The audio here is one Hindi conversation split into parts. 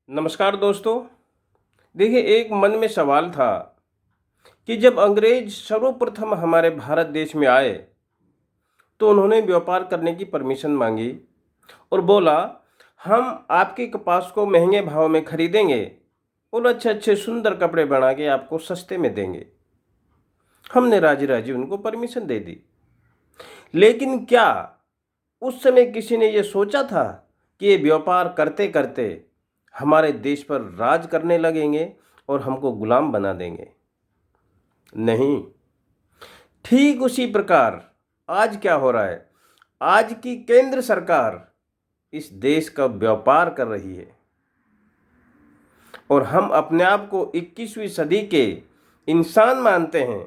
नमस्कार दोस्तों। देखिए, एक मन में सवाल था कि जब अंग्रेज सर्वप्रथम हमारे भारत देश में आए तो उन्होंने व्यापार करने की परमिशन मांगी और बोला, हम आपके कपास को महंगे भाव में खरीदेंगे और अच्छे अच्छे सुंदर कपड़े बना के आपको सस्ते में देंगे। हमने राजी राजी उनको परमिशन दे दी। लेकिन क्या उस समय किसी ने ये सोचा था कि ये व्यापार करते करते हमारे देश पर राज करने लगेंगे और हमको गुलाम बना देंगे? नहीं। ठीक उसी प्रकार आज क्या हो रहा है? आज की केंद्र सरकार इस देश का व्यापार कर रही है और हम अपने आप को 21वीं सदी के इंसान मानते हैं।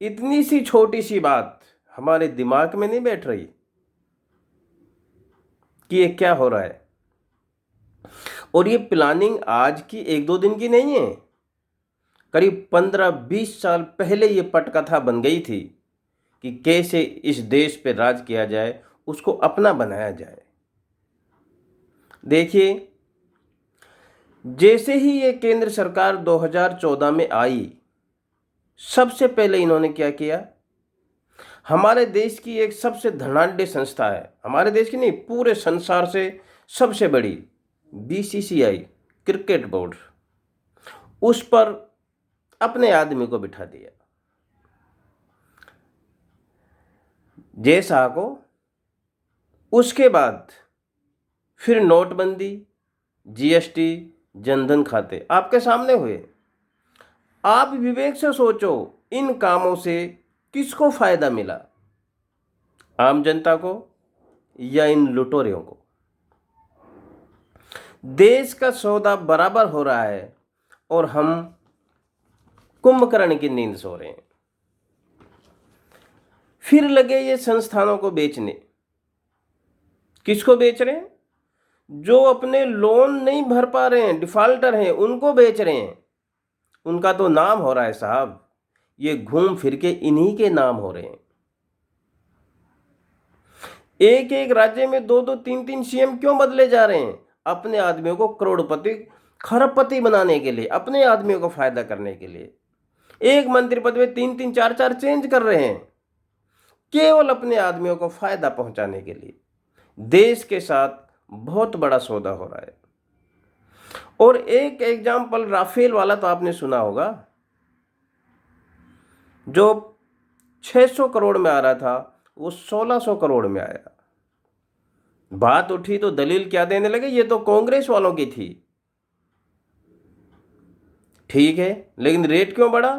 इतनी सी छोटी सी बात हमारे दिमाग में नहीं बैठ रही कि ये क्या हो रहा है। और ये प्लानिंग आज की एक दो दिन की नहीं है। करीब 15-20 साल पहले ये पटकथा बन गई थी कि कैसे इस देश पे राज किया जाए, उसको अपना बनाया जाए। देखिए, जैसे ही ये केंद्र सरकार 2014 में आई, सबसे पहले इन्होंने क्या किया? हमारे देश की एक सबसे धनाढ्य संस्था है, हमारे देश की नहीं पूरे संसार से सबसे बड़ी बीसीसीआई क्रिकेट बोर्ड, उस पर अपने आदमी को बिठा दिया, जय शाह को। उसके बाद फिर नोटबंदी, जीएसटी, जनधन खाते आपके सामने हुए। आप विवेक से सोचो, इन कामों से किसको फायदा मिला? आम जनता को या इन लुटेरों को? देश का सौदा बराबर हो रहा है और हम कुंभकर्ण की नींद सो रहे हैं। फिर लगे ये संस्थानों को बेचने। किसको बेच रहे हैं? जो अपने लोन नहीं भर पा रहे हैं, डिफाल्टर हैं, उनको बेच रहे हैं। उनका तो नाम हो रहा है साहब, ये घूम फिर के इन्हीं के नाम हो रहे हैं। एक एक राज्य में दो दो तीन तीन सीएम क्यों बदले जा रहे हैं? अपने आदमियों को करोड़पति खरबपति बनाने के लिए, अपने आदमियों को फायदा करने के लिए। एक मंत्री पद में तीन तीन चार चार चेंज कर रहे हैं, केवल अपने आदमियों को फायदा पहुंचाने के लिए। देश के साथ बहुत बड़ा सौदा हो रहा है। और एक एग्जाम्पल राफेल वाला तो आपने सुना होगा, जो 600 करोड़ में आ रहा था वो 1600 करोड़ में आया। बात उठी तो दलील क्या देने लगे, ये तो कांग्रेस वालों की थी। ठीक है, लेकिन रेट क्यों बढ़ा?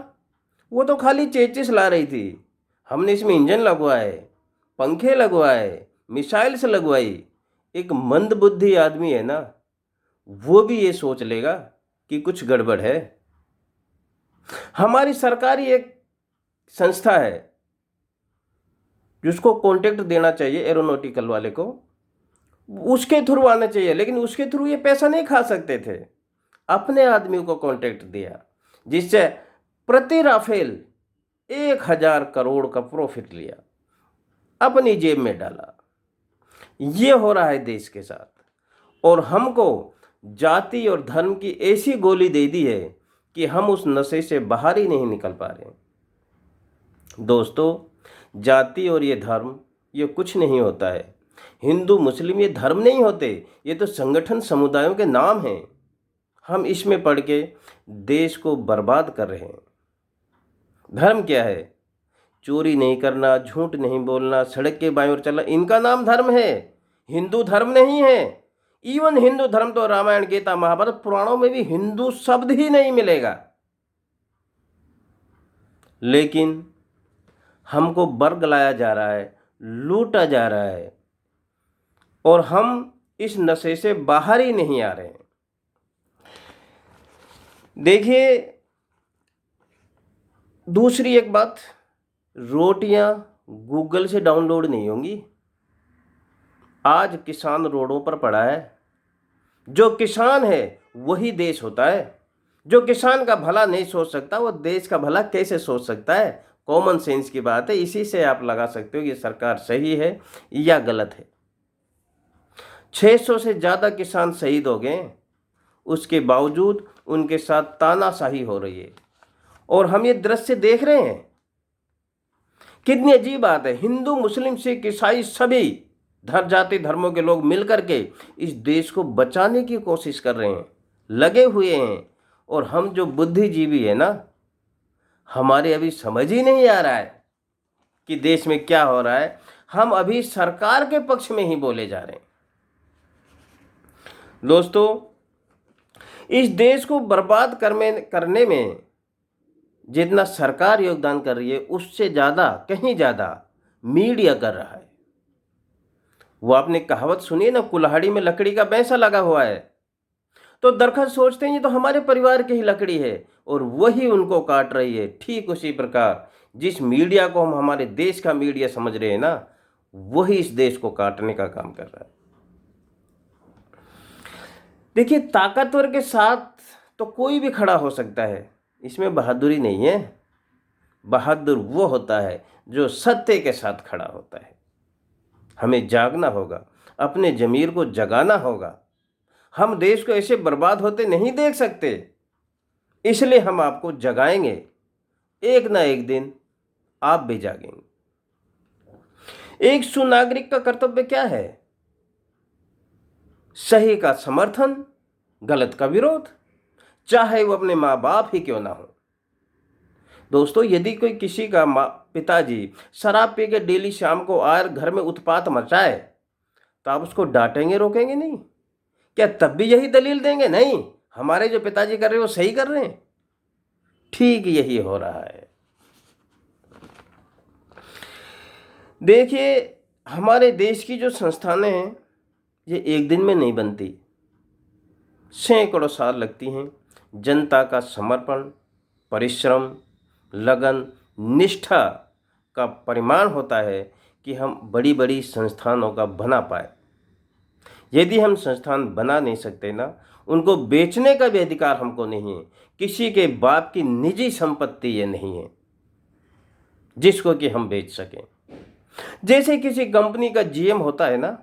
वो तो खाली चेचिस ला रही थी, हमने इसमें इंजन लगवाए, पंखे लगवाए, मिसाइल्स लगवाई। एक मंदबुद्धि आदमी है ना, वो भी ये सोच लेगा कि कुछ गड़बड़ है। हमारी सरकारी एक संस्था है जिसको कॉन्ट्रैक्ट देना चाहिए एरोनॉटिकल वाले को, उसके थ्रू आना चाहिए, लेकिन उसके थ्रू ये पैसा नहीं खा सकते थे। अपने आदमी को कॉन्ट्रैक्ट दिया, जिससे प्रति राफेल 1000 करोड़ का प्रॉफिट लिया, अपनी जेब में डाला। ये हो रहा है देश के साथ। और हमको जाति और धर्म की ऐसी गोली दे दी है कि हम उस नशे से बाहर ही नहीं निकल पा रहे। दोस्तों, जाति और ये धर्म ये कुछ नहीं होता है। हिंदू मुस्लिम ये धर्म नहीं होते, ये तो संगठन समुदायों के नाम हैं। हम इसमें पढ़ के देश को बर्बाद कर रहे हैं। धर्म क्या है? चोरी नहीं करना, झूठ नहीं बोलना, सड़क के बाएं ओर चलना, इनका नाम धर्म है। हिंदू धर्म नहीं है। इवन हिंदू धर्म तो रामायण, गीता, महाभारत, पुराणों में भी हिंदू शब्द ही नहीं मिलेगा। लेकिन हमको बरगलाया जा रहा है, लूटा जा रहा है और हम इस नशे से बाहर ही नहीं आ रहे हैं। देखिए, दूसरी एक बात, रोटियां गूगल से डाउनलोड नहीं होंगी। आज किसान रोडों पर पड़ा है। जो किसान है वही देश होता है। जो किसान का भला नहीं सोच सकता वो देश का भला कैसे सोच सकता है? कॉमन सेंस की बात है। इसी से आप लगा सकते हो कि सरकार सही है या गलत है। 600 से ज़्यादा किसान शहीद हो गए। उसके बावजूद उनके साथ तानाशाही हो रही है और हम ये दृश्य देख रहे हैं। कितनी अजीब बात है, हिंदू मुस्लिम सिख ईसाई सभी जाति धर्मों के लोग मिलकर के इस देश को बचाने की कोशिश कर रहे हैं, लगे हुए हैं। और हम जो बुद्धिजीवी है ना, हमारे अभी समझ ही नहीं आ रहा है कि देश में क्या हो रहा है। हम अभी सरकार के पक्ष में ही बोले जा रहे हैं। दोस्तों, इस देश को बर्बाद करने में जितना सरकार योगदान कर रही है, उससे ज़्यादा, कहीं ज़्यादा मीडिया कर रहा है। वो आपने कहावत सुनी है ना, कुल्हाड़ी में लकड़ी का बैंसा लगा हुआ है, तो दरखत सोचते हैं ये तो हमारे परिवार की ही लकड़ी है और वही उनको काट रही है। ठीक उसी प्रकार जिस मीडिया को हम हमारे देश का मीडिया समझ रहे हैं ना, वही इस देश को काटने का काम कर रहा है। देखिए, ताकतवर के साथ तो कोई भी खड़ा हो सकता है, इसमें बहादुरी नहीं है। बहादुर वो होता है जो सत्य के साथ खड़ा होता है। हमें जागना होगा, अपने ज़मीर को जगाना होगा। हम देश को ऐसे बर्बाद होते नहीं देख सकते, इसलिए हम आपको जगाएंगे। एक ना एक दिन आप भी जागेंगे। एक सुनागरिक का कर्तव्य क्या है? सही का समर्थन, गलत का विरोध, चाहे वो अपने माँ बाप ही क्यों ना हो। दोस्तों, यदि कोई किसी का पिताजी शराब पी के डेली शाम को आकर घर में उत्पात मचाए, तो आप उसको डांटेंगे, रोकेंगे नहीं? क्या तब भी यही दलील देंगे, नहीं हमारे जो पिताजी कर रहे हैं वो सही कर रहे हैं? ठीक यही हो रहा है। देखिए, हमारे देश की जो संस्थानें हैं, ये एक दिन में नहीं बनती, सैकड़ों साल लगती हैं। जनता का समर्पण, परिश्रम, लगन, निष्ठा का परिमाण होता है कि हम बड़ी बड़ी संस्थानों का बना पाए। यदि हम संस्थान बना नहीं सकते ना, उनको बेचने का भी अधिकार हमको नहीं है। किसी के बाप की निजी संपत्ति ये नहीं है जिसको कि हम बेच सकें। जैसे किसी कंपनी का जीएम होता है ना,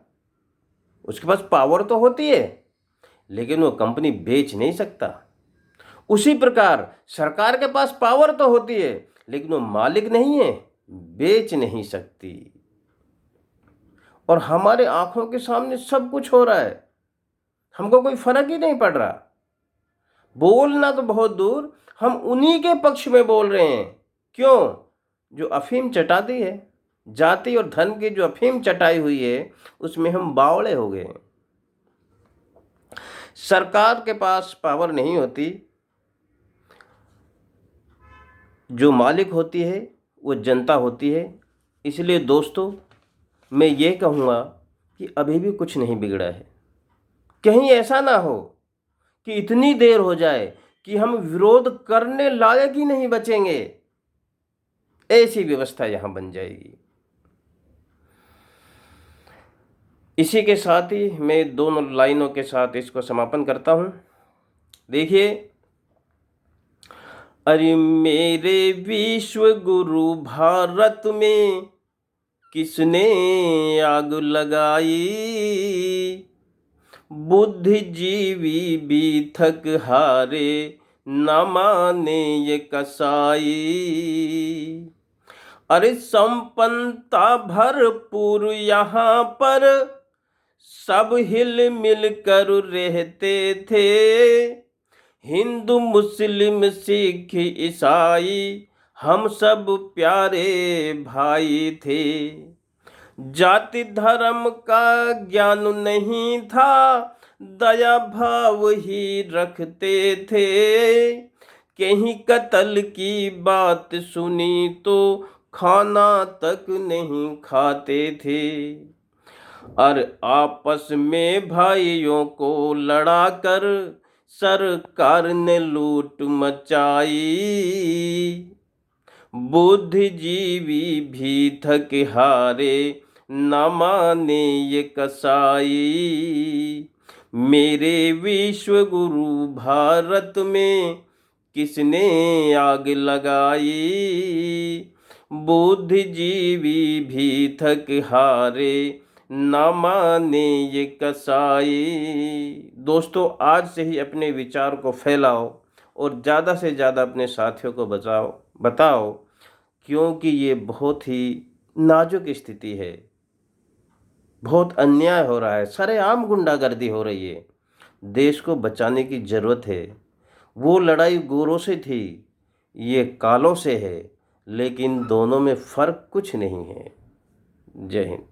उसके पास पावर तो होती है, लेकिन वो कंपनी बेच नहीं सकता। उसी प्रकार सरकार के पास पावर तो होती है, लेकिन वो मालिक नहीं है, बेच नहीं सकती। और हमारे आंखों के सामने सब कुछ हो रहा है, हमको कोई फर्क ही नहीं पड़ रहा। बोलना तो बहुत दूर, हम उन्हीं के पक्ष में बोल रहे हैं। क्यों? जो अफीम चटाती है, जाति और धन की जो अफीम चटाई हुई है, उसमें हम बावड़े हो गए हैं। सरकार के पास पावर नहीं होती, जो मालिक होती है वो जनता होती है। इसलिए दोस्तों, मैं ये कहूँगा कि अभी भी कुछ नहीं बिगड़ा है। कहीं ऐसा ना हो कि इतनी देर हो जाए कि हम विरोध करने लायक ही नहीं बचेंगे, ऐसी व्यवस्था यहाँ बन जाएगी। इसी के साथ ही मैं दोनों लाइनों के साथ इसको समापन करता हूँ। देखिए, अरे मेरे विश्व गुरु भारत में किसने आग लगाई, बुद्धिजीवी भी थक हारे, न माने ये कसाई। अरे संपन्नता भरपूर यहाँ पर, सब हिल मिल कर रहते थे, हिंदू मुस्लिम सिख ईसाई हम सब प्यारे भाई थे। जाति धर्म का ज्ञान नहीं था, दया भाव ही रखते थे, कहीं कत्ल की बात सुनी तो खाना तक नहीं खाते थे। और आपस में भाइयों को लड़ाकर सरकार ने लूट मचाई, बुद्धिजीवी भी थक हारे, न माने ये कसाई। मेरे विश्व गुरु भारत में किसने आग लगाई, बुद्धिजीवी भी थक हारे, ना माने ये कसाई। दोस्तों, आज से ही अपने विचार को फैलाओ और ज़्यादा से ज़्यादा अपने साथियों को बताओ, क्योंकि ये बहुत ही नाजुक स्थिति है। बहुत अन्याय हो रहा है, सरेआम गुंडागर्दी हो रही है। देश को बचाने की जरूरत है। वो लड़ाई गोरों से थी, ये कालों से है, लेकिन दोनों में फर्क कुछ नहीं है। जय हिंद।